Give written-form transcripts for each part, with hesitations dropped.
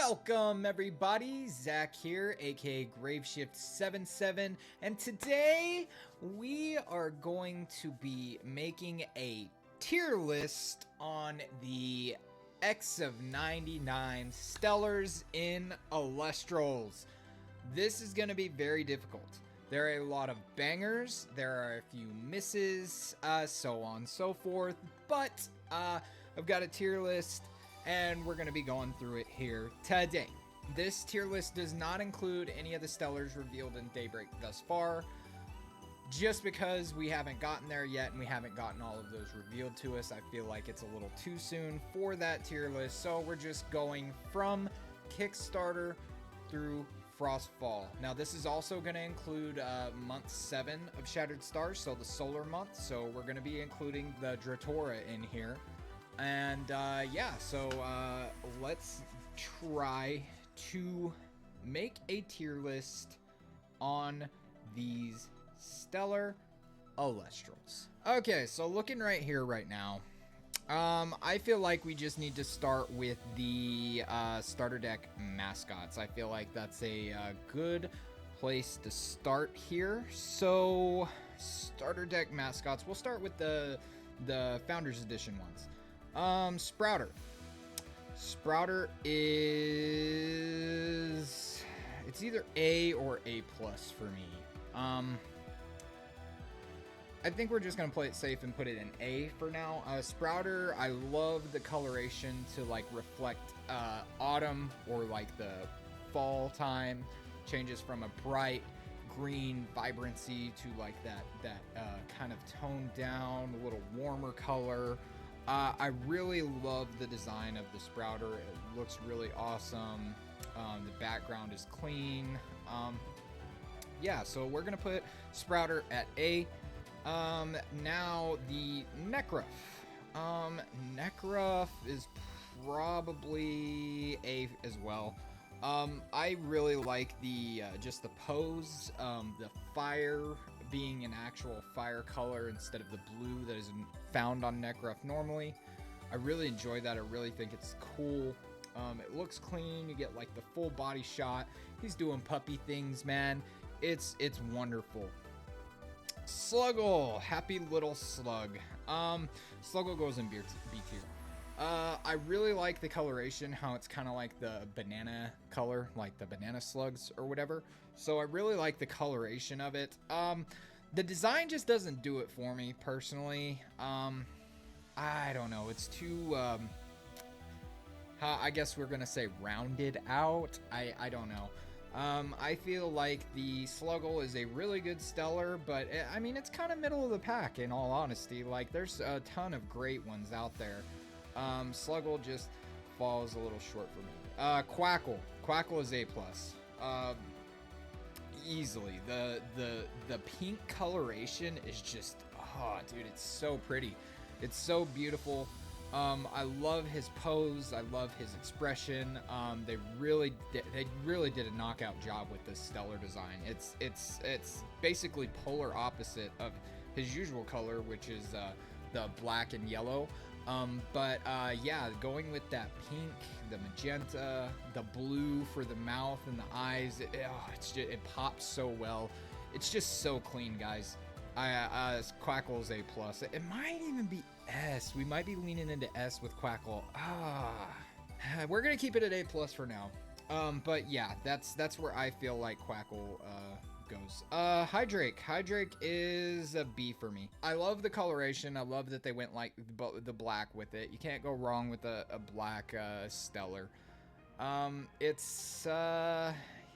Welcome everybody, Zach here, aka Graveshift77, and today we are going to be making a tier list on the X of 99 Stellars in Elestrals. This is going to be very difficult. There are a lot of bangers, there are a few misses, so on and so forth, but I've got a tier list and we're going to be going through it here today. This tier list does not include any of the Stellars revealed in Daybreak thus far, just because we haven't gotten there yet and we haven't gotten all of those revealed to us. I feel like it's a little too soon for that tier list, so we're just going from Kickstarter through Frostfall. Now this is also going to include month 7 of Shattered Stars, so the solar month, so we're going to be including the Dratora in here. And yeah, so let's try to make a tier list on these Stellar Elestrals. Okay, so looking right here right now, I feel like we just need to start with the starter deck mascots. I feel like that's a good place to start here. So starter deck mascots, we'll start with the Founders Edition ones. Sprouter. Sprouter is... it's either A or A+ for me. I think we're just going to play it safe and put it in A for now. Sprouter, I love the coloration to like reflect autumn or like the fall time. Changes from a bright green vibrancy to like that kind of toned down, a little warmer color. I really love the design of the Sprouter. It looks really awesome. The background is clean. Yeah, so we're going to put Sprouter at A. Now the Necruff. Necruff is probably A as well. I really like the just the pose, the fire being an actual fire color instead of the blue that is found on Necruff normally. I really enjoy that. I really think it's cool. It looks clean. You get like the full body shot. He's doing puppy things, man. It's wonderful. Sluggle, happy little slug. Sluggle goes in B tier. I really like the coloration, how it's kind of like the banana color, like the banana slugs or whatever. So I really like the coloration of it. The design just doesn't do it for me personally. I don't know. It's too, I guess we're going to say rounded out. I don't know. I feel like the Sluggle is a really good Stellar, but I mean, it's kind of middle of the pack in all honesty. Like there's a ton of great ones out there. Sluggle just falls a little short for me. Quackle. Quackle is A+. Easily. The pink coloration is just, oh, dude, it's so pretty. It's so beautiful. I love his pose. I love his expression. They really did a knockout job with this Stellar design. It's basically polar opposite of his usual color, which is the black and yellow. Yeah, going with that pink, the magenta, the blue for the mouth and the eyes, it pops so well. It's just so clean, guys. Quackle is A+. It might even be S. We might be leaning into S with Quackle. We're gonna keep it at A+ for now. But yeah, that's where I feel like Quackle goes. Hydrake. Hydrake is a B for me. I love the coloration. I love that they went like the black with it. You can't go wrong with a black Stellar.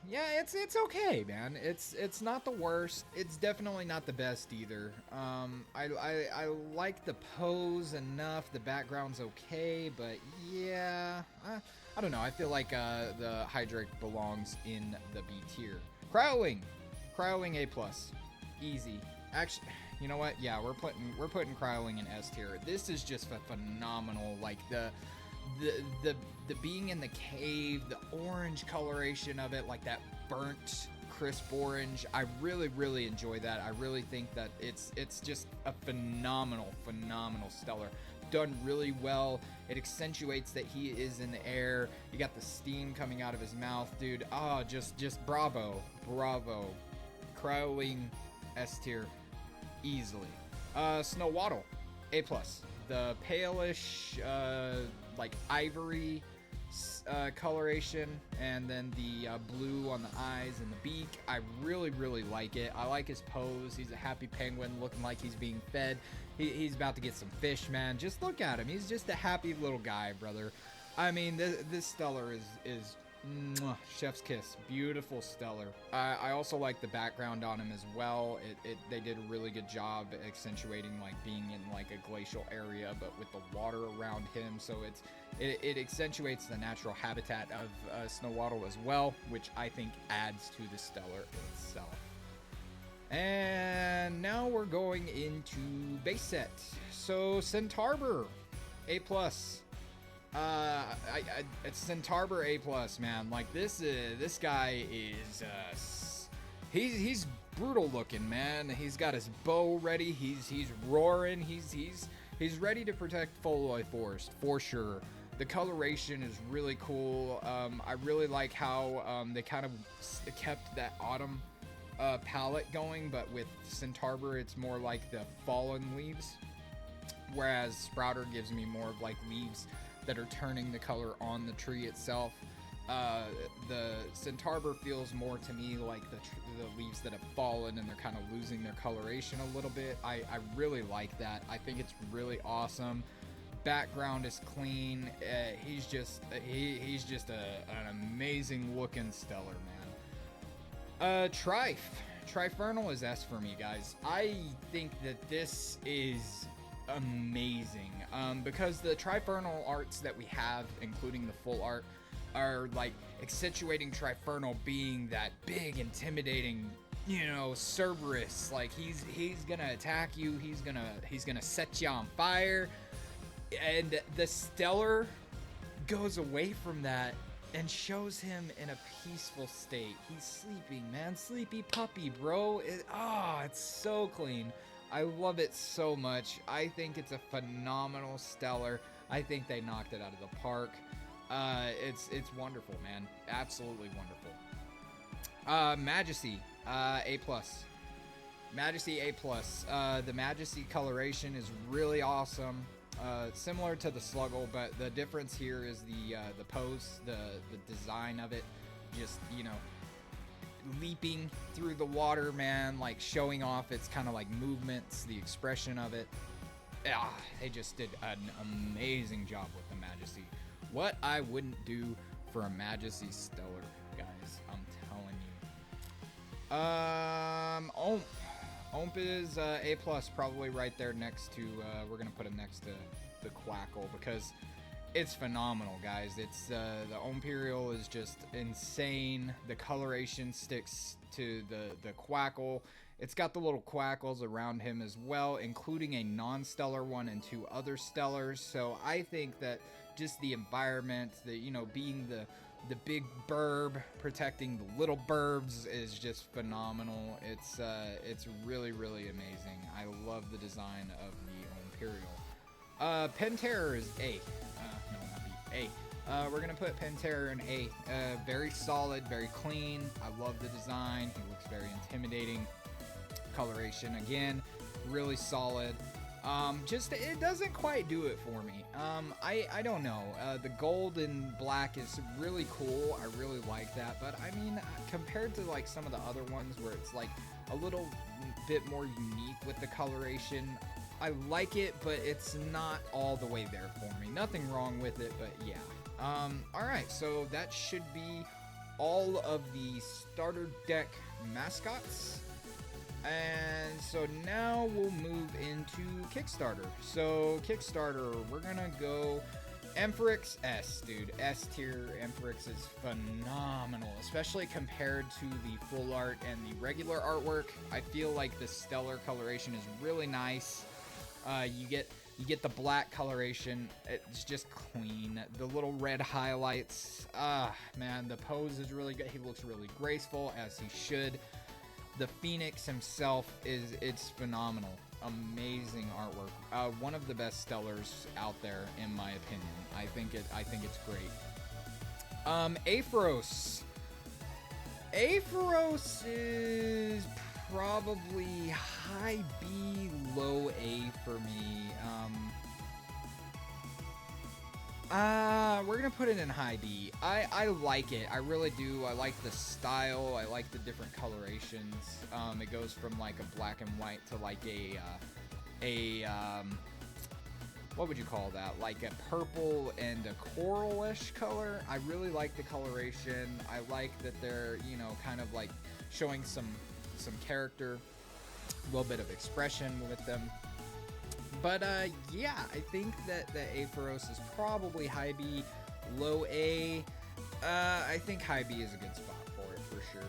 Yeah, it's okay, man. It's not the worst. It's definitely not the best either. I like the pose enough. The background's okay, but yeah, I don't know. I feel like the Hydrake belongs in the B tier. Crowling A+. Easy. Actually, you know what? Yeah, we're putting Crowling in S tier. This is just a phenomenal, like the being in the cave, the orange coloration of it, like that burnt crisp orange. I really enjoy that. I really think that it's just a phenomenal Stellar. done really well. It accentuates that he is in the air. You got the steam coming out of his mouth, dude. Ah, just bravo. Crowling S tier easily. Snow Waddle, A+. The palish, like ivory coloration, and then the blue on the eyes and the beak. I really like it. I like his pose. He's a happy penguin looking like he's being fed. He's about to get some fish, man. Just look at him. He's just a happy little guy, brother. I mean, this Stellar is mwah, chef's kiss. Beautiful Stellar. I also like the background on him as well. They did a really good job accentuating like being in like a glacial area, but with the water around him. So it accentuates the natural habitat of Snow Waddle as well, which I think adds to the Stellar itself. And now we're going into base set. So Centarbor, A+. It's Centarbor A+, man. Like this guy is he's brutal looking, man. He's got his bow ready. He's roaring. He's ready to protect Foloi Forest for sure. The coloration is really cool. I really like how they kind of kept that autumn palette going, but with Centarbor it's more like the fallen leaves, whereas Sprouter gives me more of like leaves that are turning the color on the tree itself. The Centarbor feels more to me like the leaves that have fallen and they're kind of losing their coloration a little bit. I really like that. I think it's really awesome. Background is clean. He's just an amazing looking Stellar, man. Trifernal is S for me, guys. I think that this is amazing, because the Trifernal arts that we have, including the full art, are like accentuating Trifernal being that big, intimidating, you know, Cerberus. Like he's gonna attack you. He's gonna set you on fire. And the Stellar goes away from that and shows him in a peaceful state. He's sleeping, man. Sleepy puppy, bro. It's so clean. I love it so much. I think it's a phenomenal Stellar. I think they knocked it out of the park. It's wonderful, man. Absolutely wonderful. Majesty, A+. Majesty, A+. The Majesty coloration is really awesome. Similar to the Sluggle, but the difference here is the pose, the design of it. Just, you know, leaping through the water, man, like showing off its kind of like movements, the expression of it. They just did an amazing job with the Majesty. What I wouldn't do for a Majesty Stellar, guys, I'm telling you. Omp is A+, probably right there next to, we're gonna put it next to the Quackle, because it's phenomenal, guys. It's the Imperial is just insane. The coloration sticks to the Quackle. It's got the little Quackles around him as well, including a non-stellar one and 2 other Stellars. So I think that just the environment, being the big burb protecting the little burbs is just phenomenal. It's really amazing. I love the design of the Imperial. Penterror is A. No, not B. A. We're gonna put Penterror in A. Very solid, very clean. I love the design. He looks very intimidating. Coloration again, really solid. Just it doesn't quite do it for me. I don't know. The gold and black is really cool. I really like that, but I mean, compared to like some of the other ones where it's like a little bit more unique with the coloration, I like it, but it's not all the way there for me. Nothing wrong with it, but yeah. Alright, so that should be all of the starter deck mascots. And so now we'll move into Kickstarter. So Kickstarter, we're gonna go Ampharix S, dude. S tier Ampharix is phenomenal, especially compared to the full art and the regular artwork. I feel like the stellar coloration is really nice. You get the black coloration. It's just clean. The little red highlights. Man, the pose is really good. He looks really graceful, as he should. The Phoenix himself it's phenomenal. amazing artwork. One of the best Stellars out there, in my opinion. I think it's great. Aphros. Aphros is probably high B, low A for me. We're gonna put it in high B. I like it. I really do. I like the style. I like the different colorations. It goes from like a black and white to like a what would you call that? Like a purple and a coralish color. I really like the coloration. I like that they're, you know, kind of like showing some character, a little bit of expression with them. But yeah, I think that the Aphros is probably high B, low A. I think high B is a good spot for it for sure.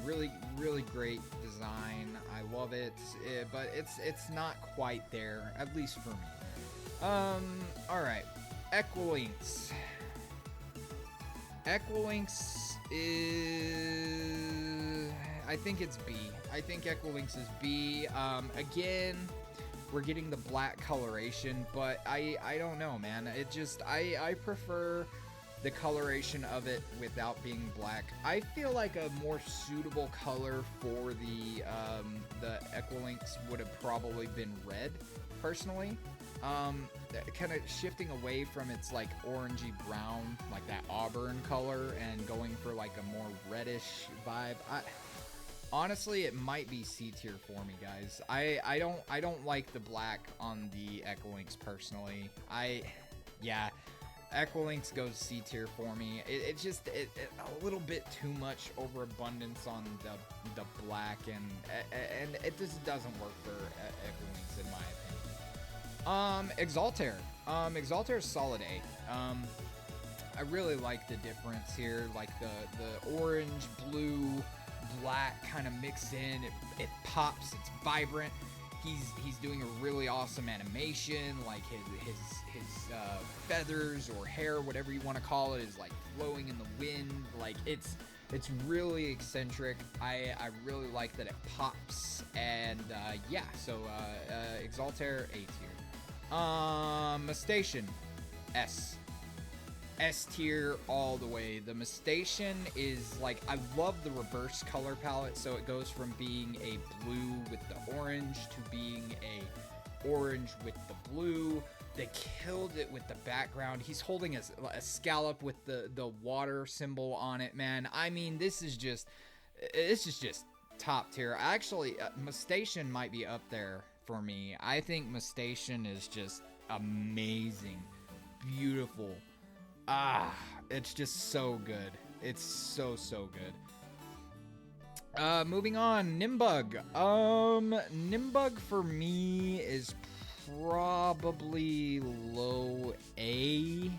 Really great design. I love it, but it's not quite there, at least for me. All right, Equilinx. Equilinx is, I think it's B. I think Equilinx is B. Again, we're getting the black coloration, but I don't know, man. It just, I prefer the coloration of it without being black. I feel like a more suitable color for the Equilinx would have probably been red, personally. Kind of shifting away from its like orangey brown, like that auburn color, and going for like a more reddish vibe. Honestly, it might be C tier for me, guys. I don't like the black on the Equilinx personally. Yeah, Equilinx goes C tier for me. It's just a little bit too much overabundance on the black, and it just doesn't work for Equilinx in my opinion. Exaltair. Exaltair is solid A. I really like the difference here, like the orange, blue, black kind of mix in. It pops. It's vibrant. He's doing a really awesome animation. Like his feathers or hair, whatever you want to call it, is like flowing in the wind. Like it's really eccentric. I really like that it pops. And yeah, so Exaltair A tier. Mustation, S tier all the way. The Mustation is like, I love the reverse color palette, so it goes from being a blue with the orange to being a orange with the blue. They killed it with the background. He's holding a scallop with the water symbol on it, man. I mean, this is just top tier. Actually, Mustation might be up there for me. I think Mustation is just amazing, beautiful. It's just so good. It's so good. Moving on, Nimbug. Nimbug for me is probably low A.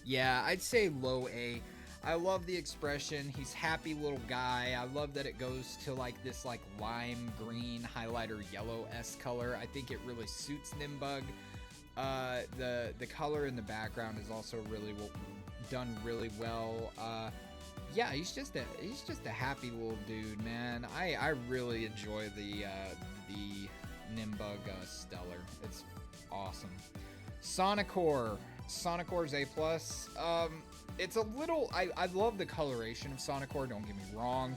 Yeah, I'd say low A. I love the expression. He's happy little guy. I love that it goes to like this like lime green highlighter yellow-esque color. I think it really suits Nimbug. The color in the background is also really done really well. Yeah, he's just a happy little dude, man. I really enjoy the Nimbug Stellar. It's awesome. Sonicor's A+. It's a little, I love the coloration of Sonicor, don't get me wrong,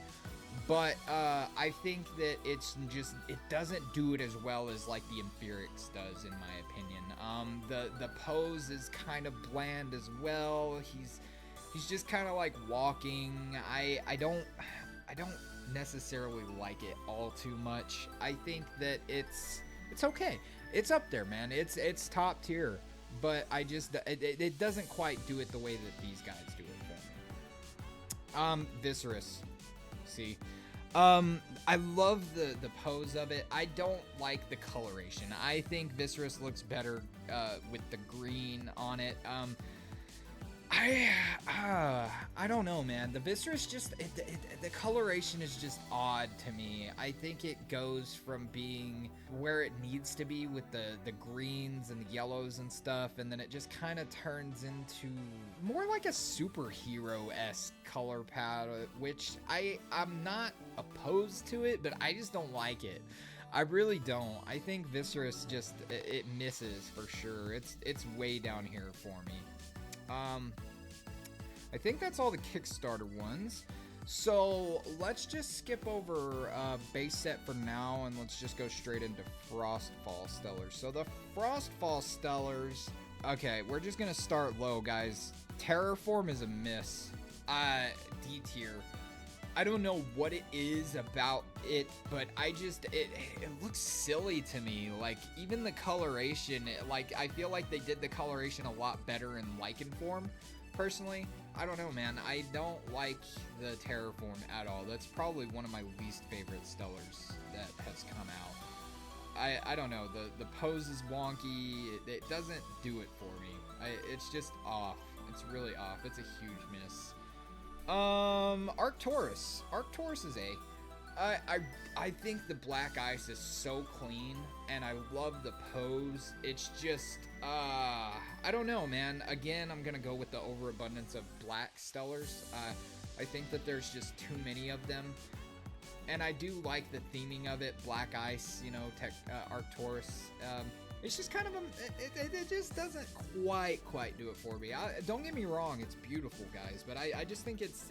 but I think that it's just, it doesn't do it as well as like the Empirix does, in my opinion. The pose is kind of bland as well. He's just kind of like walking. I don't necessarily like it all too much. I think that it's okay. It's up there, man. It's top tier. But it doesn't quite do it the way that these guys do it for me. Viscerus. See. I love the pose of it. I don't like the coloration. I think Viscerus looks better with the green on it. I don't know, man. The Viscerus just, the coloration is just odd to me. I think it goes from being where it needs to be with the greens and the yellows and stuff, and then it just kind of turns into more like a superhero-esque color palette, which I'm not opposed to it, but I just don't like it. I really don't. I think Viscerus just it misses for sure. It's way down here for me. I think that's all the Kickstarter ones. So let's just skip over base set for now, and let's just go straight into Frostfall Stellars. So the Frostfall Stellars, okay, we're just gonna start low, guys. Terraform is a miss. D tier. I don't know what it is about it, but it looks silly to me. Like, even the coloration, like, I feel like they did the coloration a lot better in Lichen form, personally. I don't know, man. I don't like the Terraform at all. That's probably one of my least favorite Stellars that has come out. I don't know. The pose is wonky. It doesn't do it for me. It's just off. It's really off. It's a huge miss. Arcturus. Arcturus is A. I think the black ice is so clean, and I love the pose. It's just, I don't know, man. Again, I'm gonna go with the overabundance of black Stellars. I think that there's just too many of them. And I do like the theming of it, black ice, you know, Arcturus. It's just kind of it just doesn't quite do it for me. Don't get me wrong, it's beautiful, guys, but I just think it's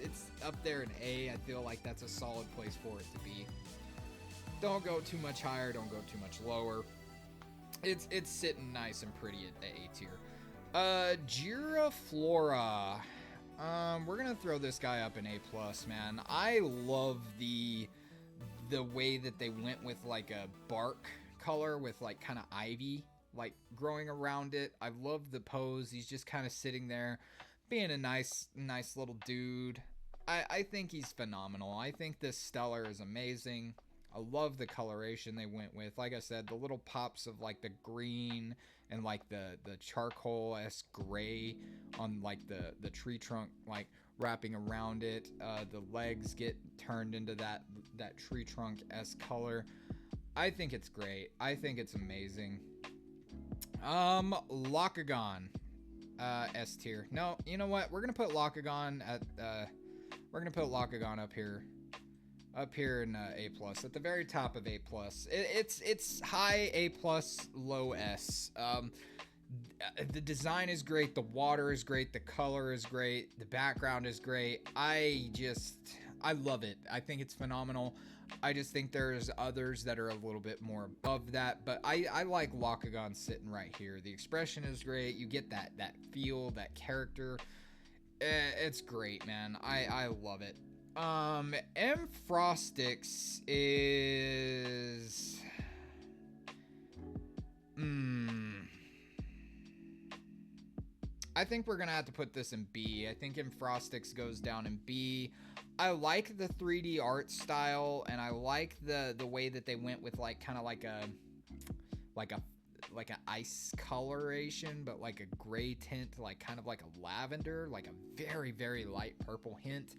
up there in A. I feel like that's a solid place for it to be. Don't go too much higher, don't go too much lower. It's sitting nice and pretty at the A tier. Giraflora. We're gonna throw this guy up in A+, man. I love the way that they went with like a bark color with like kind of ivy like growing around it. I love the pose. He's just kind of sitting there being a nice little dude. I think he's phenomenal. I think this Stellar is amazing. I love the coloration they went with. Like I said, the little pops of like the green and like the charcoal-esque gray on like the tree trunk like wrapping around it. The legs get turned into that tree trunk-esque color. I think it's great. I think it's amazing. Locagon, S tier. No, you know what? We're gonna put Locagon at we're gonna put Locagon up here in A+, at the very top of A+. It's high A+, low S. The design is great, the water is great, the color is great, the background is great. I love it. I think it's phenomenal. I just think there's others that are a little bit more above that, but I like Locagon sitting right here. The expression is great. You get that feel, that character. It's great, man. I love it. Frostix is I think we're gonna have to put this in B. I think Frostix goes down in B. I like the 3D art style, and I like the way that they went with like kind of like a ice coloration, but like a gray tint, like kind of like a lavender, like a very light purple hint.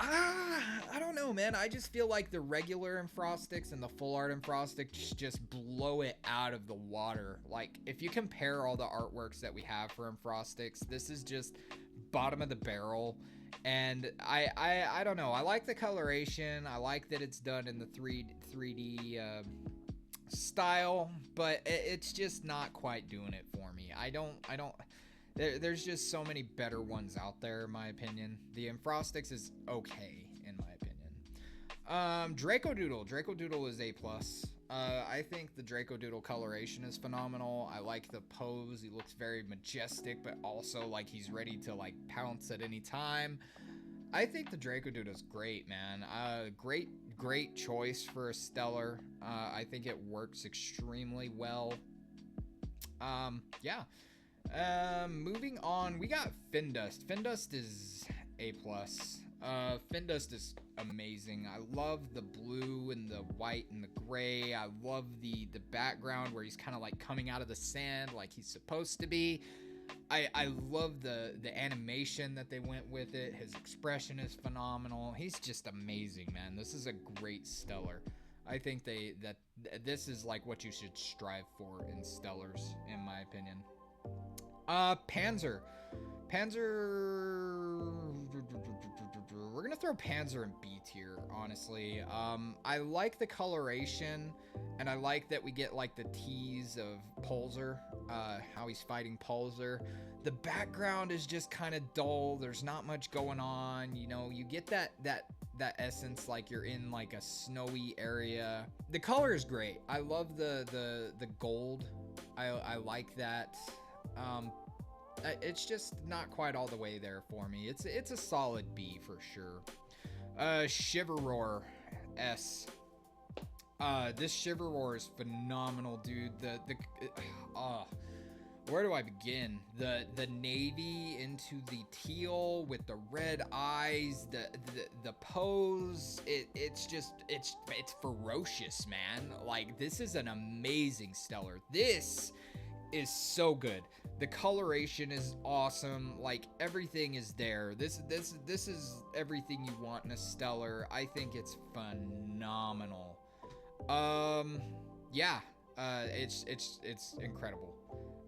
I don't know, man. I just feel like the regular Frostix and the full art Frostix just blow it out of the water. Like, if you compare all the artworks that we have for Frostix, this is just bottom of the barrel. And I don't know. I like the coloration. I like that it's done in the 3D style, but it's just not quite doing it for me. There's just so many better ones out there, in my opinion. The Frostix is okay, in my opinion. Dracodoodle is A+. I think the Dracodoodle coloration is phenomenal. I like the pose. He looks very majestic, but also like he's ready to like pounce at any time. I think the Dracodoodle is great, man. Great choice for a Stellar. I think it works extremely well. Yeah. Moving on, we got Findust. Findust is A+. Findust is amazing. I love the blue and the white and the gray. I love the background where he's kind of like coming out of the sand like he's supposed to be. I love the animation that they went with it. His expression is phenomenal. He's just amazing, man. This is a great Stellar. I think that this is like what you should strive for in Stellars, in my opinion. Panzer. We're gonna throw Panzer in B tier, honestly. I like the coloration, and I like that we get like the tease of Pulsar, how he's fighting Pulsar. The background is just kind of dull. There's not much going on. You know, you get that essence like you're in like a snowy area. The color is great. I love the gold. I like that. It's just not quite all the way there for me. It's a solid B for sure. Shiverroar S. This Shiverroar is phenomenal, dude. Where do I begin? The navy into the teal with the red eyes, the pose. It's ferocious, man. Like, this is an amazing stellar. This is so good. The coloration is awesome. Like, everything is there. This is everything you want in a stellar. I think it's phenomenal. Yeah. It's incredible.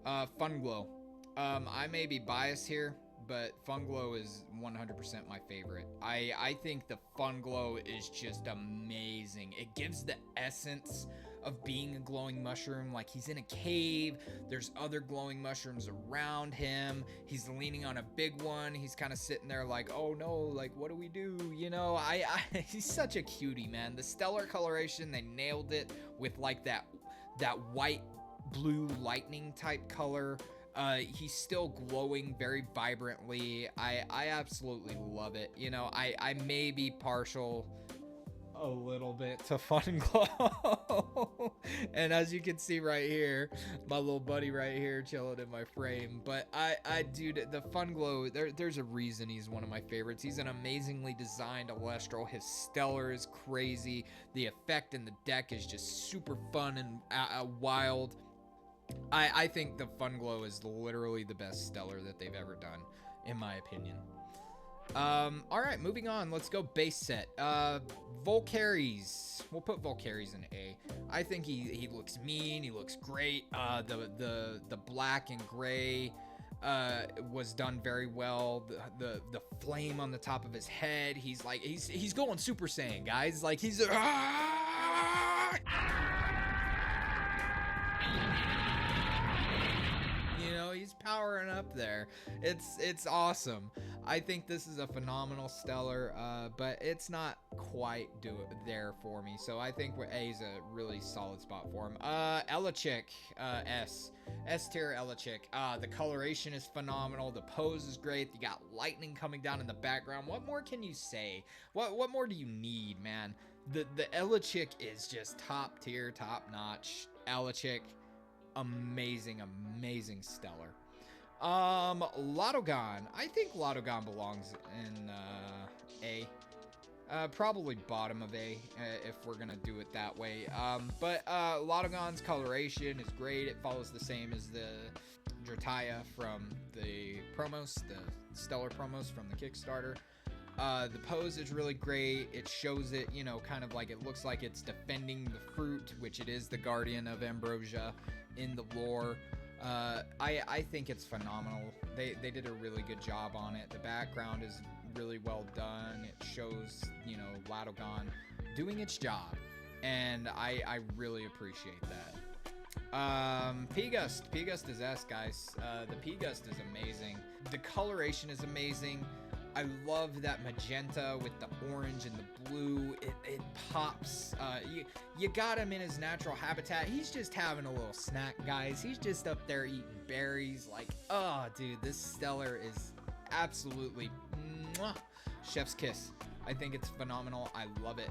Funglow. I may be biased here, but Funglow is 100% my favorite. I think the Funglow is just amazing. It gives the essence of being a glowing mushroom. Like, he's in a cave, there's other glowing mushrooms around him, he's leaning on a big one, he's kind of sitting there like, oh no, like, what do we do? You know, he's such a cutie, man. The stellar coloration, they nailed it with like that white blue lightning type color. He's still glowing very vibrantly. I absolutely love it. You know, I may be partial a little bit to Funglow. And as you can see right here, my little buddy right here chilling in my frame. But dude, the Funglow, there's a reason he's one of my favorites. He's an amazingly designed Elestral. His stellar is crazy. The effect in the deck is just super fun and wild. I think the Funglow is literally the best stellar that they've ever done, in my opinion. All right, moving on. Let's go base set. Volcaries. We'll put Volcaries in A. I think he looks mean. He looks great. The black and gray was done very well. The flame on the top of his head. He's like he's going Super Saiyan, guys. Like, he's he's powering up there. It's awesome. I think this is a phenomenal stellar, but it's not quite there for me. So I think A is a really solid spot for him. Elachik, S tier Elachik. The coloration is phenomenal. The pose is great. You got lightning coming down in the background. What more can you say? What more do you need, man? The Elachik is just top tier, top notch. Elachik. Amazing stellar. Lotogon. I think Lotogon belongs in A. Probably bottom of A, if we're gonna do it that way. But Lotogon's coloration is great. It follows the same as the Drataya from the promos, the stellar promos from the Kickstarter. The pose is really great. It shows it, you know, kind of like it looks like it's defending the fruit, which it is the guardian of Ambrosia in the lore. I think it's phenomenal. They did a really good job on it. The background is really well done. It shows, you know, Lotogon doing its job, and I really appreciate that. P-Gust is S, guys. The P-Gust is amazing. The coloration is amazing. I love that magenta with the orange and the blue. It pops. You got him in his natural habitat. He's just having a little snack, guys. He's just up there eating berries. Like, oh, dude, this stellar is absolutely mwah, chef's kiss. I think it's phenomenal. I love it.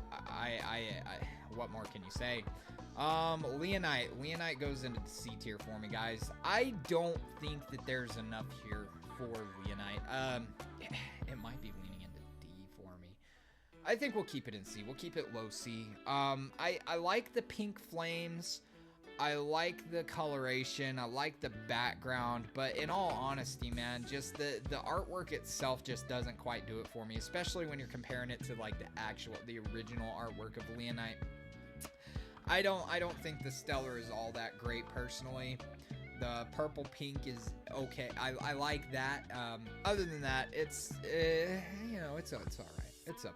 What more can you say? Leonite. Leonite goes into the C tier for me, guys. I don't think that there's enough here for Leonite. It might be leaning into D for me. I think we'll keep it in C. We'll keep it low C. I like the pink flames. I like the coloration. I like the background. But in all honesty, man, just the artwork itself just doesn't quite do it for me, especially when you're comparing it to like the original artwork of Leonite. I don't think the stellar is all that great personally. The purple pink is okay. I like that. Other than that, it's you know, it's all right. It's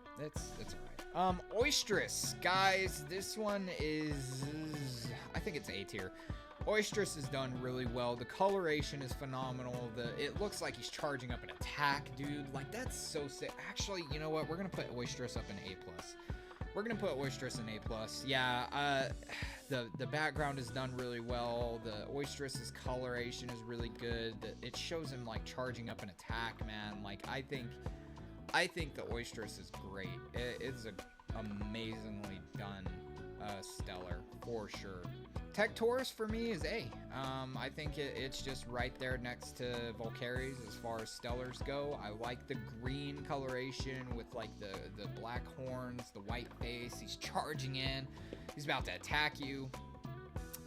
alright. Oistress, guys, this one is, I think it's A tier. Oistress is done really well. The coloration is phenomenal. It looks like he's charging up an attack, dude. Like, that's so sick. Actually, you know what? We're gonna put Oistress up in A+. We're gonna put Oistress in A+. Yeah, the background is done really well. The Oistress's coloration is really good. It shows him like charging up an attack, man. Like, I think the Oistress is great. It's an amazingly done stellar for sure. Tech Taurus for me is A. I think it's just right there next to Volcaries as far as stellars go. I like the green coloration with like the black horns, the white face. He's charging in. He's about to attack you.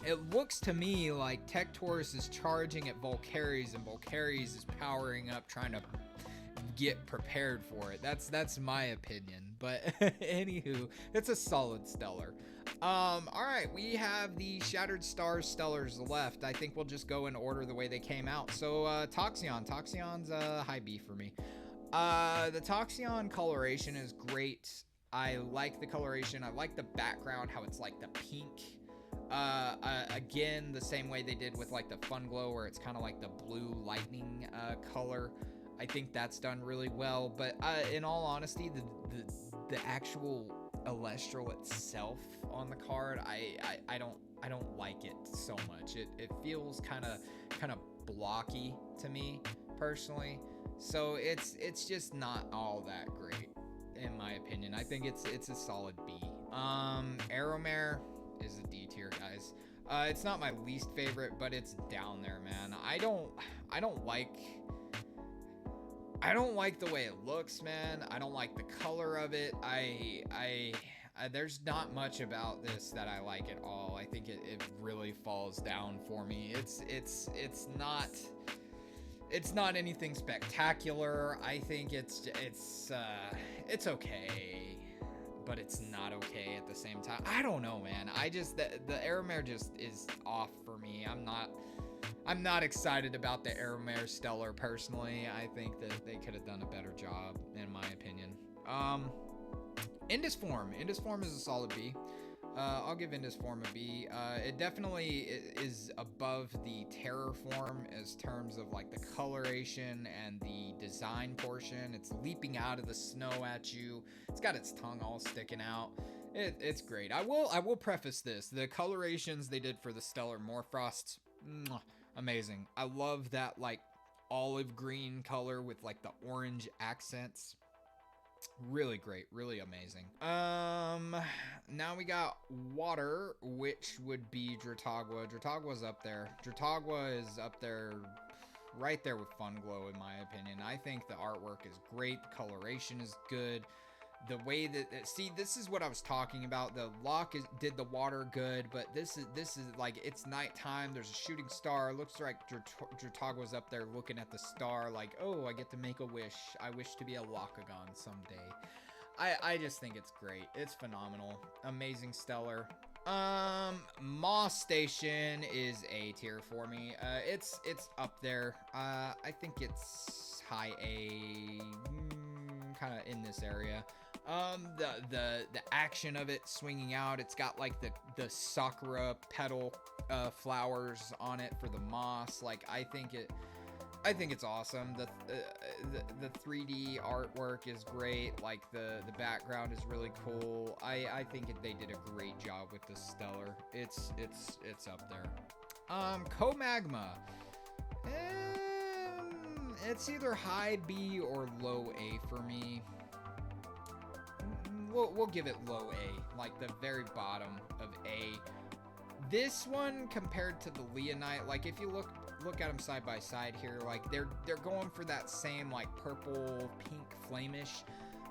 It looks to me like Tech Taurus is charging at Volcaries and Volcaries is powering up, trying to get prepared for it. That's my opinion. But anywho, it's a solid stellar. Alright, we have the Shattered Stars stellars left. I think we'll just go in order the way they came out. So, Toxeon. Toxeon's high B for me. The Toxeon coloration is great. I like the coloration. I like the background, how it's like the pink. Again, the same way they did with like the Fun Glow, where it's kind of like the blue lightning color. I think that's done really well. But in all honesty, the actual Elestral itself on the card, I don't like it so much. It feels kind of blocky to me personally. So it's just not all that great in my opinion. I think it's a solid B. Aeromare is a D tier, guys. It's not my least favorite, but it's down there, man. I don't like the way it looks, man. I don't like the color of it. There's not much about this that I like at all. I think it really falls down for me. It's not anything spectacular. I think it's okay, but it's not okay at the same time. I don't know, man. The Aeromare just is off for me. I'm not excited about the Aeromare Stellar personally. I think that they could have done a better job, in my opinion. Indusform. Indusform is a solid B. I'll give Indusform a B. It definitely is above the Terraform as terms of like the coloration and the design portion. It's leaping out of the snow at you. It's got its tongue all sticking out. It's great. I will preface this. The colorations they did for the Stellar Morphrost, amazing. I love that like olive green color with like the orange accents. Really great, really amazing. Now we got water, which would be Dratagua. Dratagua's up there. Dratagua is up there, right there with Fun Glow, in my opinion. I think the artwork is great. The coloration is good. The way that, see, this is what I was talking about. The lock did the water good, but this is like, it's nighttime. There's a shooting star. It looks like Dratagua's up there looking at the star like, oh, I get to make a wish. I wish to be a Locagon someday. I just think it's great. It's phenomenal. Amazing stellar. Moss Station is A tier for me. It's up there. I think it's high A, kind of in this area. The action of it swinging out, it's got like the sakura petal flowers on it for the moss. Like, I think it's awesome. The 3D artwork is great. Like the background is really cool. I think they did a great job with the stellar. It's up there. Komagma. It's either high B or low A for me. We'll give it low A, like the very bottom of A. This one compared to the Leonite, like if you look at them side by side here, like they're going for that same like purple pink flamish.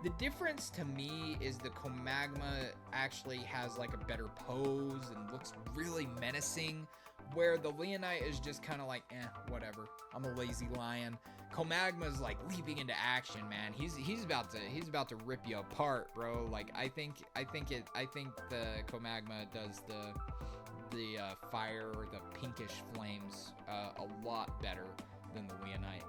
The difference to me is the Komagma actually has like a better pose and looks really menacing, where the Leonite is just kind of like, whatever. I'm a lazy lion. Komagma's like leaping into action, man. He's about to rip you apart, bro. Like I think the Komagma does the fire or the pinkish flames a lot better than the Leonite.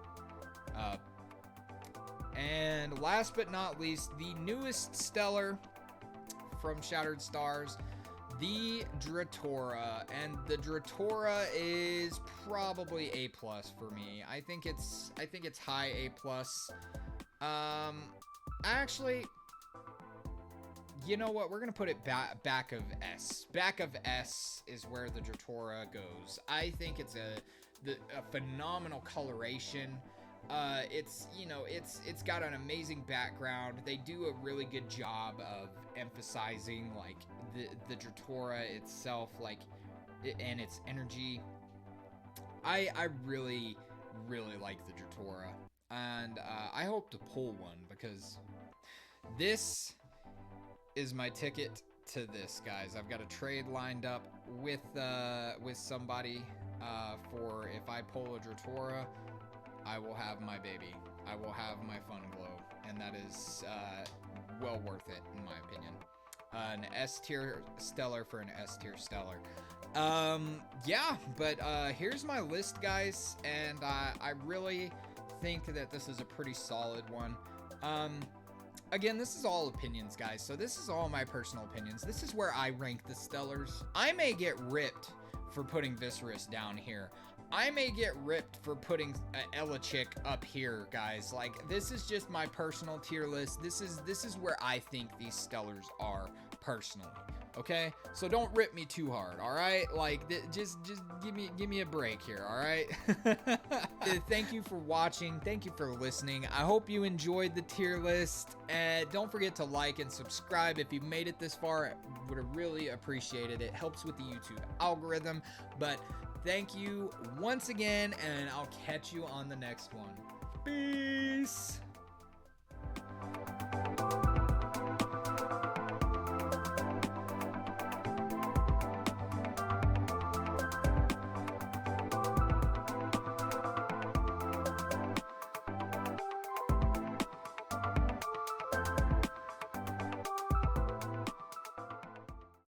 And last but not least, the newest stellar from Shattered Stars, the Dratora. And the Dratora is probably A+ for me. I think it's high A+. Actually, you know what? We're gonna put it back of S. Back of S is where the Dratora goes. I think it's a phenomenal coloration. It's, you know, it's got an amazing background. They do a really good job of emphasizing like the Dratora itself, like and its energy. I really like the Dratora, and I hope to pull one because this is my ticket to this, guys. I've got a trade lined up with somebody for if I pull a Dratora, I will have my baby. I will have my Fun Glow, and that is well worth it in my opinion. An S tier stellar for an S tier stellar. Yeah, but here's my list, guys, and I really think that this is a pretty solid one. Again, this is all opinions, guys, so this is all my personal opinions. This is where I rank the stellars. I may get ripped for putting Viscerus down here. I may get ripped for putting Elechick up here, guys. Like, this is just my personal tier list. This is where I think these stellars are personally. Okay, so don't rip me too hard, all right? Like, just give me a break here, all right? Thank you for watching. Thank you for listening. I hope you enjoyed the tier list. And don't forget to like and subscribe if you've made it this far. I would have really appreciated it. It helps with the YouTube algorithm. But thank you once again, and I'll catch you on the next one. Peace.